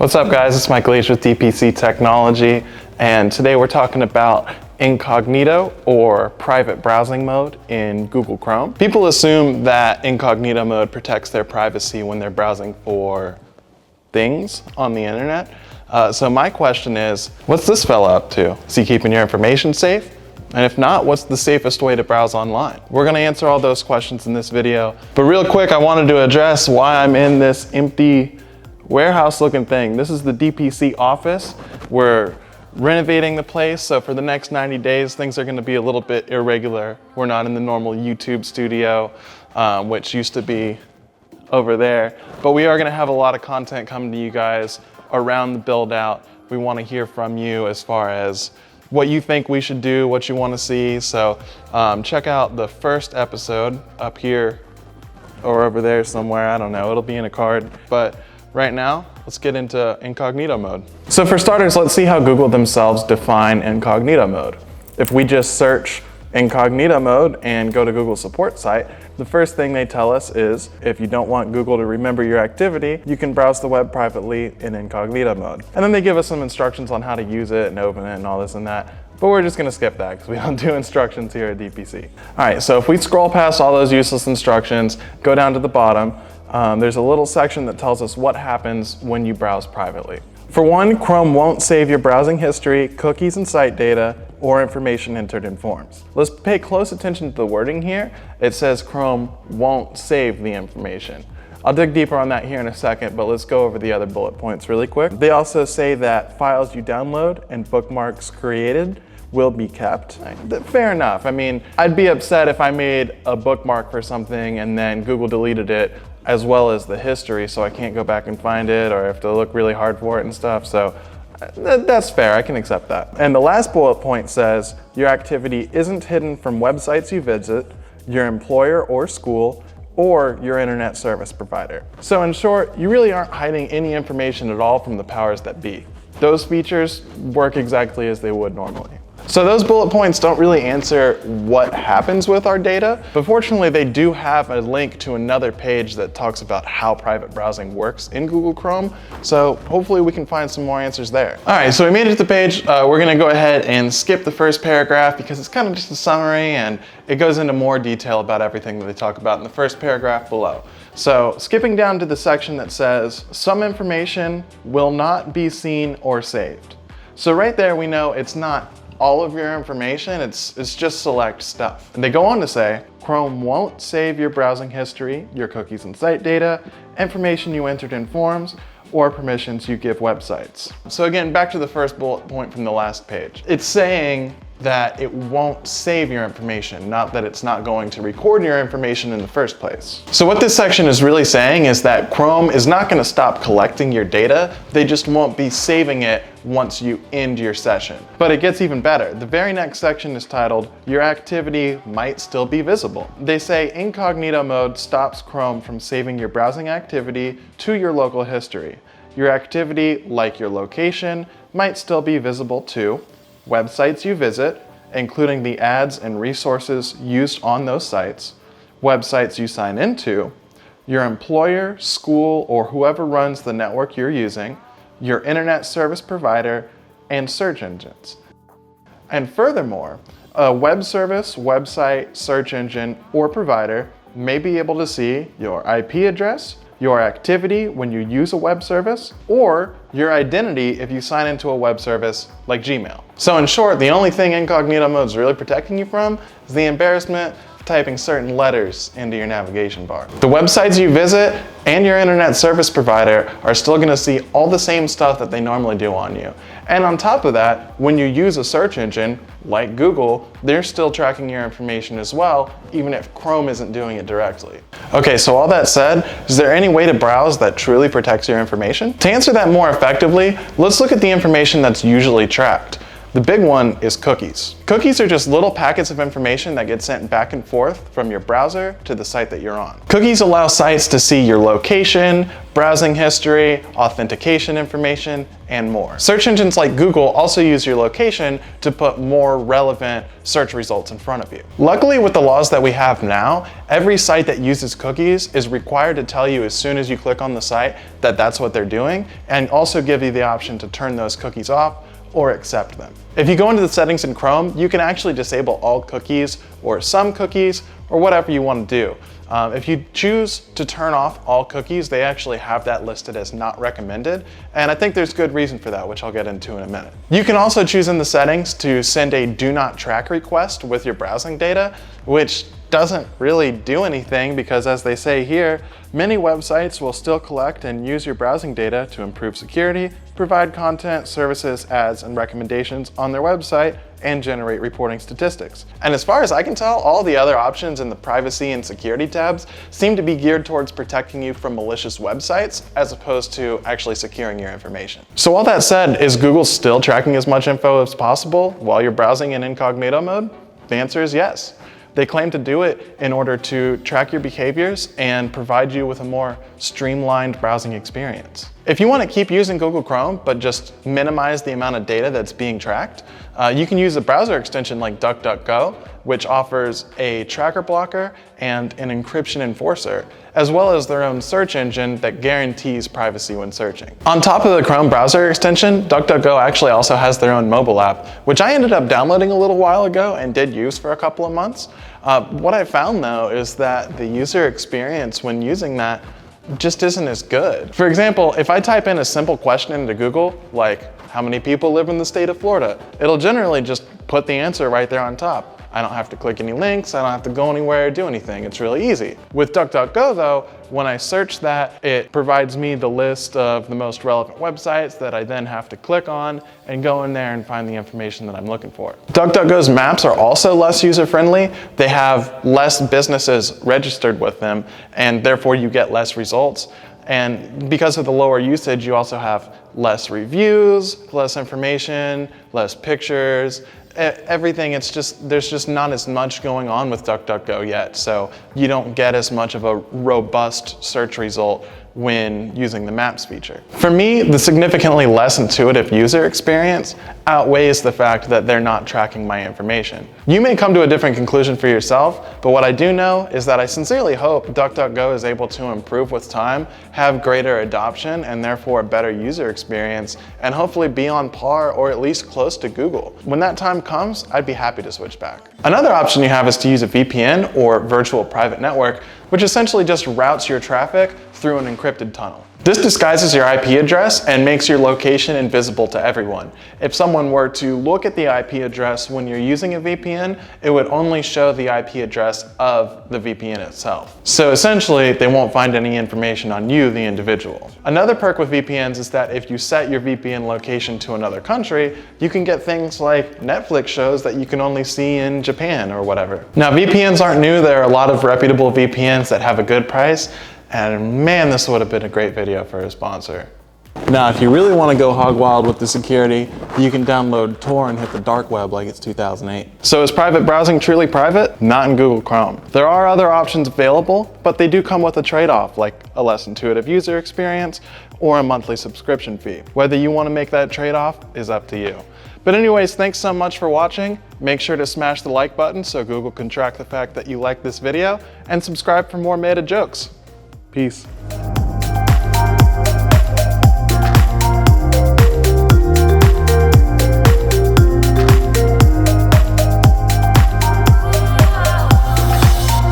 What's up guys, it's Mike Leach with DPC Technology, and today we're talking about incognito or private browsing mode in Google Chrome. People assume that incognito mode protects their privacy when they're browsing for things on the internet. So my question is, what's this fella up to? Is he keeping your information safe? And if not, what's the safest way to browse online? We're gonna answer all those questions in this video. But real quick, I wanted to address why I'm in this empty warehouse looking thing. This is the DPC office. We're renovating the place, so for the next 90 days, things are gonna be a little bit irregular. We're not in the normal YouTube studio, which used to be over there, but we are gonna have a lot of content coming to you guys around the build out. We wanna hear from you as far as what you think we should do, what you wanna see. So check out the first episode up here or over there somewhere, I don't know, it'll be in a card. But right now, let's get into incognito mode. So for starters, let's see how Google themselves define incognito mode. If we just search incognito mode and go to Google's support site, the first thing they tell us is if you don't want Google to remember your activity, you can browse the web privately in incognito mode. And then they give us some instructions on how to use it and open it and all this and that. But we're just gonna skip that because we don't do instructions here at DPC. All right, so if we scroll past all those useless instructions, go down to the bottom, there's a little section that tells us what happens when you browse privately. For one, Chrome won't save your browsing history, cookies and site data, or information entered in forms. Let's pay close attention to the wording here. It says Chrome won't save the information. I'll dig deeper on that here in a second, but let's go over the other bullet points really quick. They also say that files you download and bookmarks created will be kept. Fair enough. I mean, I'd be upset if I made a bookmark for something and then Google deleted it, as well as the history, so I can't go back and find it, or I have to look really hard for it and stuff. So that's fair, I can accept that. And the last bullet point says, your activity isn't hidden from websites you visit, your employer or school, or your internet service provider. So in short, you really aren't hiding any information at all from the powers that be. Those features work exactly as they would normally. So those bullet points don't really answer what happens with our data, but fortunately they do have a link to another page that talks about how private browsing works in Google Chrome, so hopefully we can find some more answers there. All right, so we made it to the page. We're gonna go ahead and skip the first paragraph because it's kind of just a summary and it goes into more detail about everything that they talk about in the first paragraph below. So skipping down to the section that says, some information will not be seen or saved. So right there we know it's not all of your information, it's just select stuff. And they go on to say, Chrome won't save your browsing history, your cookies and site data, information you entered in forms, or permissions you give websites. So again, back to the first bullet point from the last page. It's saying that it won't save your information, not that it's not going to record your information in the first place. So what this section is really saying is that Chrome is not gonna stop collecting your data, they just won't be saving it once you end your session. But it gets even better. The very next section is titled, your activity might still be visible. They say incognito mode stops Chrome from saving your browsing activity to your local history. Your activity, like your location, might still be visible to websites you visit, including the ads and resources used on those sites, websites you sign into, your employer, school, or whoever runs the network you're using, your internet service provider, and search engines. And furthermore, a web service, website, search engine, or provider may be able to see your IP address, your activity when you use a web service, or your identity if you sign into a web service like Gmail. So in short, the only thing incognito mode is really protecting you from is the embarrassment of typing certain letters into your navigation bar. The websites you visit and your internet service provider are still gonna see all the same stuff that they normally do on you. And on top of that, when you use a search engine like Google, they're still tracking your information as well, even if Chrome isn't doing it directly. Okay, so all that said, is there any way to browse that truly protects your information? To answer that more effectively, let's look at the information that's usually tracked. The big one is cookies. Cookies are just little packets of information that get sent back and forth from your browser to the site that you're on. Cookies allow sites to see your location, browsing history, authentication information, and more. Search engines like Google also use your location to put more relevant search results in front of you. Luckily, with the laws that we have now, every site that uses cookies is required to tell you as soon as you click on the site that that's what they're doing, and also give you the option to turn those cookies off or accept them. If you go into the settings in Chrome, you can actually disable all cookies or some cookies or whatever you want to do. If you choose to turn off all cookies, they actually have that listed as not recommended, and I think there's good reason for that, which I'll get into in a minute. You can also choose in the settings to send a do not track request with your browsing data, which doesn't really do anything because, as they say here, many websites will still collect and use your browsing data to improve security, provide content, services, ads, and recommendations on their website, and generate reporting statistics. And as far as I can tell, all the other options in the privacy and security tabs seem to be geared towards protecting you from malicious websites as opposed to actually securing your information. So all that said, is Google still tracking as much info as possible while you're browsing in incognito mode? The answer is yes. They claim to do it in order to track your behaviors and provide you with a more streamlined browsing experience. If you want to keep using Google Chrome, but just minimize the amount of data that's being tracked, you can use a browser extension like DuckDuckGo, which offers a tracker blocker and an encryption enforcer, as well as their own search engine that guarantees privacy when searching. On top of the Chrome browser extension, DuckDuckGo actually also has their own mobile app, which I ended up downloading a little while ago and did use for a couple of months. What I found though is that the user experience when using that just isn't as good. For example, if I type in a simple question into Google, like how many people live in the state of Florida, it'll generally just put the answer right there on top. I don't have to click any links, I don't have to go anywhere or do anything. It's really easy. With DuckDuckGo though, when I search that, it provides me the list of the most relevant websites that I then have to click on and go in there and find the information that I'm looking for. DuckDuckGo's maps are also less user-friendly. They have less businesses registered with them, and therefore you get less results. And because of the lower usage, you also have less reviews, less information, less pictures, everything. There's just not as much going on with DuckDuckGo yet, so you don't get as much of a robust search result when using the Maps feature. For me, the significantly less intuitive user experience outweighs the fact that they're not tracking my information. You may come to a different conclusion for yourself, but what I do know is that I sincerely hope DuckDuckGo is able to improve with time, have greater adoption, and therefore a better user experience, and hopefully be on par or at least close to Google. When that time comes, I'd be happy to switch back. Another option you have is to use a VPN or virtual private network, which essentially just routes your traffic through an encrypted tunnel. This disguises your IP address and makes your location invisible to everyone. If someone were to look at the IP address when you're using a VPN, it would only show the IP address of the VPN itself. So essentially, they won't find any information on you, the individual. Another perk with VPNs is that if you set your VPN location to another country, you can get things like Netflix shows that you can only see in Japan or whatever. Now, VPNs aren't new. There are a lot of reputable VPNs that have a good price. And man, this would have been a great video for a sponsor. Now, if you really want to go hog wild with the security, you can download Tor and hit the dark web like it's 2008. So is private browsing truly private? Not in Google Chrome. There are other options available, but they do come with a trade-off, like a less intuitive user experience or a monthly subscription fee. Whether you want to make that trade-off is up to you. But anyways, thanks so much for watching. Make sure to smash the like button so Google can track the fact that you like this video, and subscribe for more meta jokes. Peace.